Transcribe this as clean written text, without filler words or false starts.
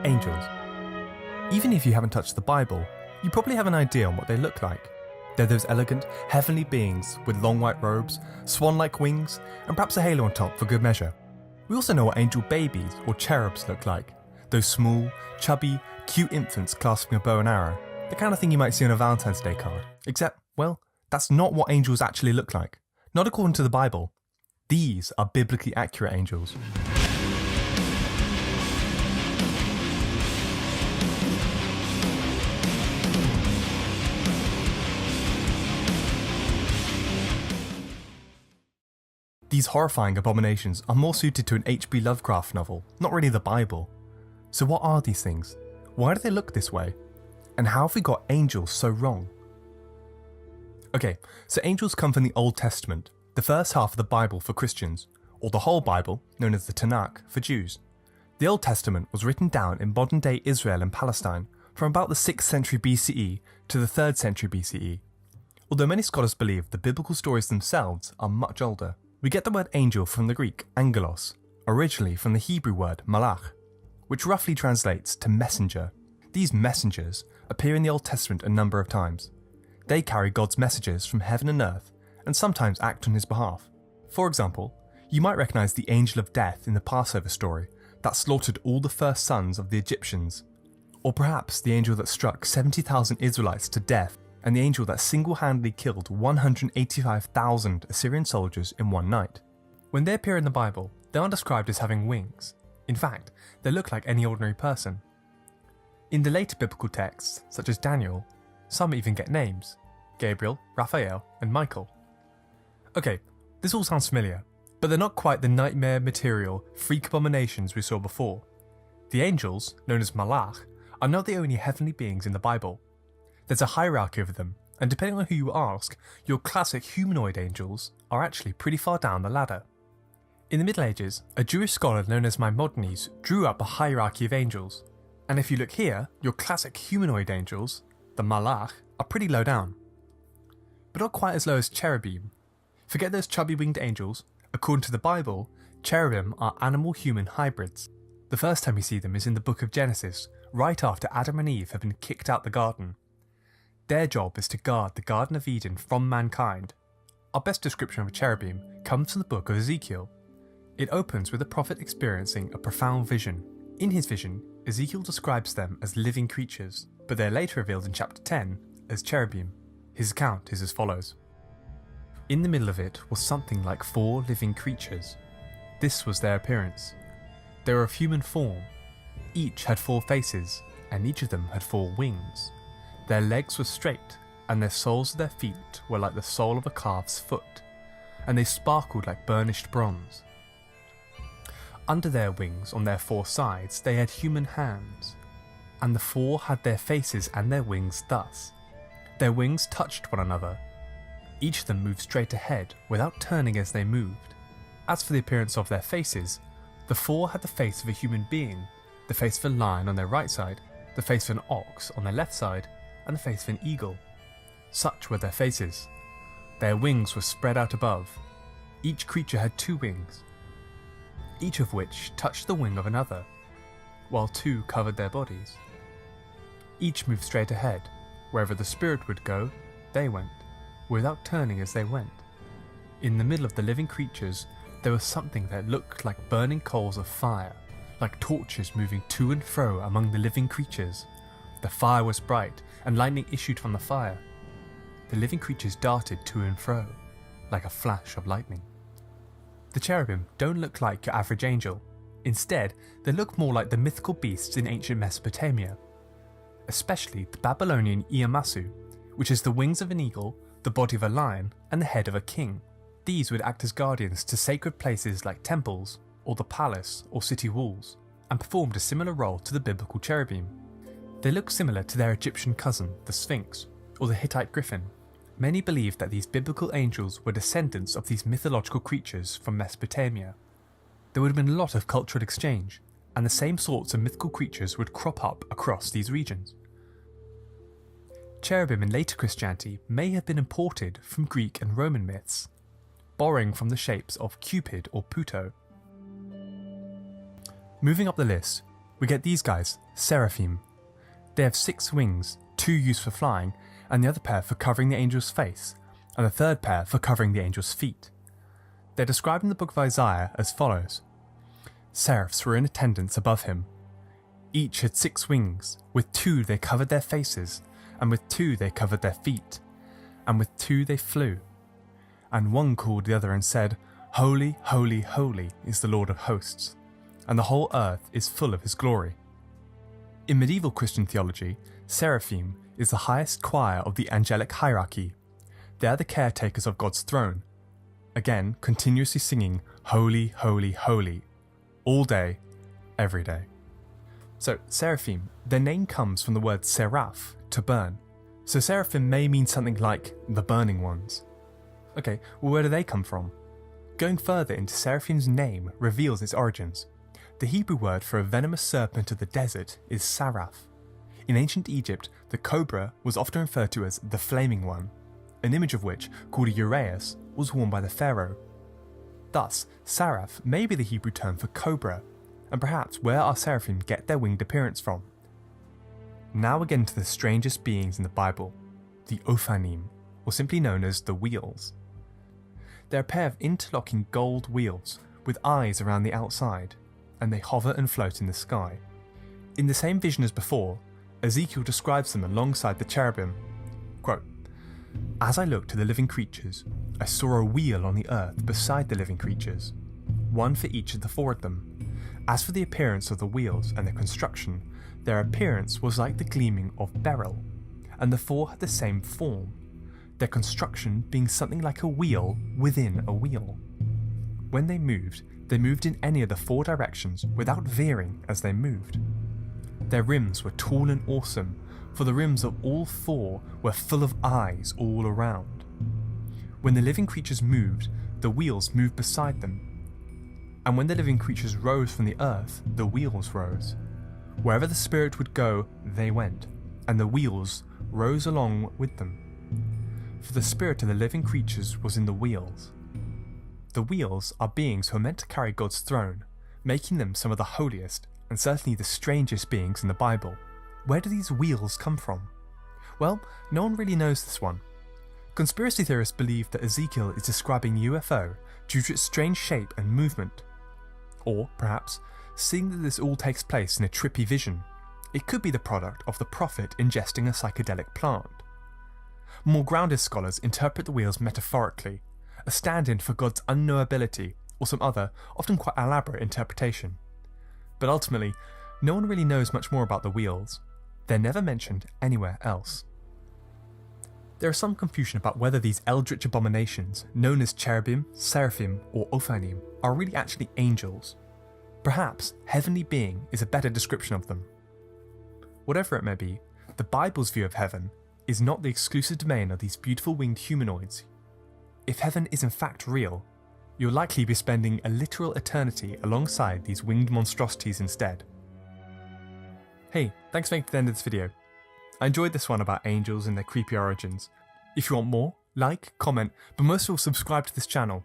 Angels. Even if you haven't touched the Bible, you probably have an idea on what they look like. They're those elegant, heavenly beings with long white robes, swan-like wings, and perhaps a halo on top for good measure. We also know what angel babies or cherubs look like. Those small, chubby, cute infants clasping a bow and arrow. The kind of thing you might see on a Valentine's Day card. Except, well, that's not what angels actually look like. Not according to the Bible. These are biblically accurate angels. These horrifying abominations are more suited to an H.P. Lovecraft novel, not really the Bible. So what are these things? Why do they look this way? And how have we got angels so wrong? Okay, so angels come from the Old Testament, the first half of the Bible for Christians, or the whole Bible, known as the Tanakh, for Jews. The Old Testament was written down in modern-day Israel and Palestine from about the 6th century BCE to the 3rd century BCE. Although many scholars believe the biblical stories themselves are much older. We get the word angel from the Greek angelos, originally from the Hebrew word malach, which roughly translates to messenger. These messengers appear in the Old Testament a number of times. They carry God's messages from heaven and earth and sometimes act on his behalf. For example, you might recognise the angel of death in the Passover story that slaughtered all the first sons of the Egyptians, or perhaps the angel that struck 70,000 Israelites to death and the angel that single-handedly killed 185,000 Assyrian soldiers in one night. When they appear in the Bible, they aren't described as having wings. In fact, they look like any ordinary person. In the later biblical texts, such as Daniel, some even get names: Gabriel, Raphael, and Michael. Okay, this all sounds familiar, but they're not quite the nightmare material freak abominations we saw before. The angels, known as malach, are not the only heavenly beings in the Bible. There's a hierarchy of them, and depending on who you ask, your classic humanoid angels are actually pretty far down the ladder. In the Middle Ages, a Jewish scholar known as Maimonides drew up a hierarchy of angels, and if you look here, your classic humanoid angels, the malach, are pretty low down. But not quite as low as cherubim. Forget those chubby winged angels. According to the Bible, cherubim are animal-human hybrids. The first time you see them is in the book of Genesis, right after Adam and Eve have been kicked out the garden. Their job is to guard the Garden of Eden from mankind. Our best description of a cherubim comes from the book of Ezekiel. It opens with the prophet experiencing a profound vision. In his vision, Ezekiel describes them as living creatures, but they're later revealed in chapter 10 as cherubim. His account is as follows. In the middle of it was something like 4 living creatures. This was their appearance. They were of human form. Each had 4 faces, and each of them had 4 wings. Their legs were straight, and their soles of their feet were like the sole of a calf's foot, and they sparkled like burnished bronze. Under their wings, on their 4 sides, they had human hands, and the 4 had their faces and their wings thus. Their wings touched one another. Each of them moved straight ahead, without turning as they moved. As for the appearance of their faces, the 4 had the face of a human being, the face of a lion on their right side, the face of an ox on their left side, and the face of an eagle. Such were their faces. Their wings were spread out above. Each creature had 2 wings, each of which touched the wing of another, while 2 covered their bodies. Each moved straight ahead. Wherever the spirit would go, they went, without turning as they went. In the middle of the living creatures, there was something that looked like burning coals of fire, like torches moving to and fro among the living creatures. The fire was bright, and lightning issued from the fire. The living creatures darted to and fro, like a flash of lightning. The cherubim don't look like your average angel. Instead, they look more like the mythical beasts in ancient Mesopotamia, especially the Babylonian Iyamasu, which is the wings of an eagle, the body of a lion, and the head of a king. These would act as guardians to sacred places like temples, or the palace or city walls, and performed a similar role to the biblical cherubim. They look similar to their Egyptian cousin, the Sphinx, or the Hittite griffin. Many believe that these biblical angels were descendants of these mythological creatures from Mesopotamia. There would have been a lot of cultural exchange, and the same sorts of mythical creatures would crop up across these regions. Cherubim in later Christianity may have been imported from Greek and Roman myths, borrowing from the shapes of Cupid or Pluto. Moving up the list, we get these guys, seraphim. They have 6 wings, 2 used for flying, and the other pair for covering the angel's face, and the third pair for covering the angel's feet. They're described in the book of Isaiah as follows. Seraphs were in attendance above him. Each had 6 wings, with 2 they covered their faces, and with 2 they covered their feet, and with 2 they flew. And one called the other and said, Holy, holy, holy is the Lord of hosts, and the whole earth is full of his glory. In medieval Christian theology, seraphim is the highest choir of the angelic hierarchy. They are the caretakers of God's throne, again continuously singing Holy, holy, holy, all day, every day. So seraphim, their name comes from the word seraph, to burn. So seraphim may mean something like the burning ones. Okay, well, where do they come from? Going further into seraphim's name reveals its origins. The Hebrew word for a venomous serpent of the desert is saraph. In ancient Egypt, the cobra was often referred to as the flaming one, an image of which, called a uraeus, was worn by the pharaoh. Thus, saraph may be the Hebrew term for cobra, and perhaps where our seraphim get their winged appearance from. Now again to the strangest beings in the Bible, the Ophanim, or simply known as the wheels. They're a pair of interlocking gold wheels with eyes around the outside, and they hover and float in the sky. In the same vision as before, Ezekiel describes them alongside the cherubim. Quote, As I looked at the living creatures, I saw a wheel on the earth beside the living creatures, one for each of the 4 of them. As for the appearance of the wheels and their construction, their appearance was like the gleaming of beryl, and the 4 had the same form, their construction being something like a wheel within a wheel. When they moved in any of the 4 directions without veering as they moved. Their rims were tall and awesome, for the rims of all 4 were full of eyes all around. When the living creatures moved, the wheels moved beside them. And when the living creatures rose from the earth, the wheels rose. Wherever the spirit would go, they went, and the wheels rose along with them. For the spirit of the living creatures was in the wheels. The wheels are beings who are meant to carry God's throne, making them some of the holiest and certainly the strangest beings in the Bible. Where do these wheels come from? Well, no one really knows this one. Conspiracy theorists believe that Ezekiel is describing UFO due to its strange shape and movement. Or, perhaps, seeing that this all takes place in a trippy vision, it could be the product of the prophet ingesting a psychedelic plant. More grounded scholars interpret the wheels metaphorically, a stand-in for God's unknowability or some other, often quite elaborate interpretation. But ultimately, no one really knows much more about the wheels. They're never mentioned anywhere else. There is some confusion about whether these eldritch abominations, known as cherubim, seraphim, or ophanim, are really actually angels. Perhaps heavenly being is a better description of them. Whatever it may be, the Bible's view of heaven is not the exclusive domain of these beautiful winged humanoids. If heaven is in fact real, you'll likely be spending a literal eternity alongside these winged monstrosities instead. Hey, thanks for making it to the end of this video. I enjoyed this one about angels and their creepy origins. If you want more, like, comment, but most of all subscribe to this channel.